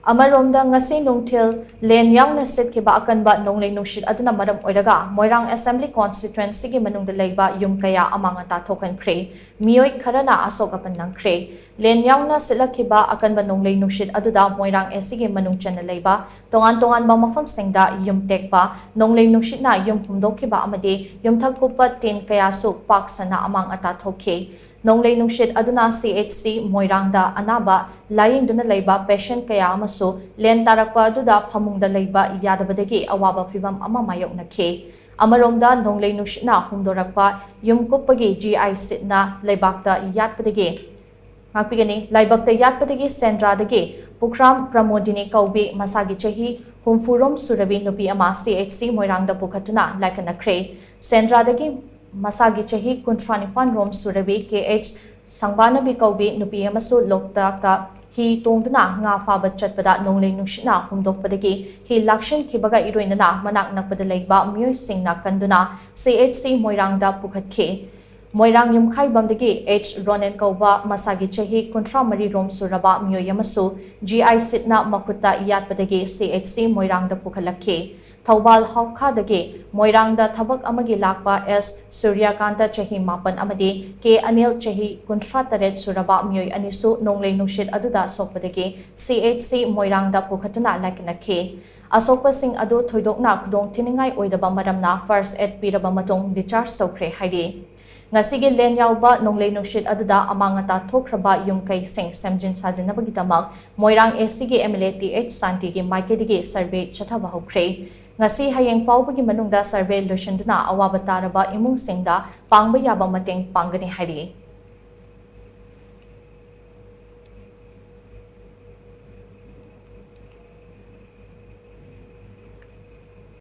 Amaromda ngasi nungthil len yaona shitkhiba akanba nonglei nungshit aduna maram oiraga Moirang Assembly Constituency gi manungda leiba yum kaya Amang-Ata Thokhankhre Meeoi kharana Asok-Apan Nangkhre len yaona shitkhiba akanba nonglei nungshit aduda Moirang SC gi manung chana leiba tongan ba mafam singda yum tekpa nonglei nungshit na yum humdokhiba amade yum thakkupa tin kaya su paksana Amang-Ata thokhe Nonglei nungshit aduna CHC Moirangda anaba lying duna leiba patient kaya amaso len tarakpa aduda phamungda leiba yadabadagi awaba fibam ama mayoknakhe amaromda nonglei nungshit na humdorakpa yumkuppagi GI sitna leibakta yatpadagi ngakpigani leibakta yatpadagi sendradagi pukram pramodini kaubi masagi chahi humfurom surabi nupi ama CHC Moirangda pukhatuna laikanakre sendradagi Masagi chahi kuntranipan rom surabi KH sangbanabi kaubi nupi amasu loktakta hi tongduna nga faba chatpada nonglei nungshitna humdokpadagi hi lakshin khibaga iroinana manak nakpada leiba Meeoi singna kanduna CHC Moirangda pukhatke Moirang yumkhai bamdagi H Ronen kauba masagi chahi kuntramari rom suraba Meeoi amasu GI sitna makuta yatpadagi CHC Moirangda pukhalakhe Thawbal Hawkha-dagi Moirangda thabak amagi lakpa S Suryakanta chahi mapan amadi K Anil chahi kuntra taret suraba Meeoi anisu nonglei nungshit aduda sokpadagi CHC Moirangda pukhatuna laikanakhe Asokpa sing adu thoidokna khudong thiningai oidaba maramna first aid piraba matung discharge tawkhre hairi Ngasigi len yauba nonglei nungshit aduda Amang-Ata thokraba yumkai sing semjin sajinabagidamak Moirang SC gi MLA TH Santi gi maikedi survey chathaba hokre Ngasi hayeng paubagi manungda survey lushanduna awaba taraba imung singda pangba yaba mateng pangani hari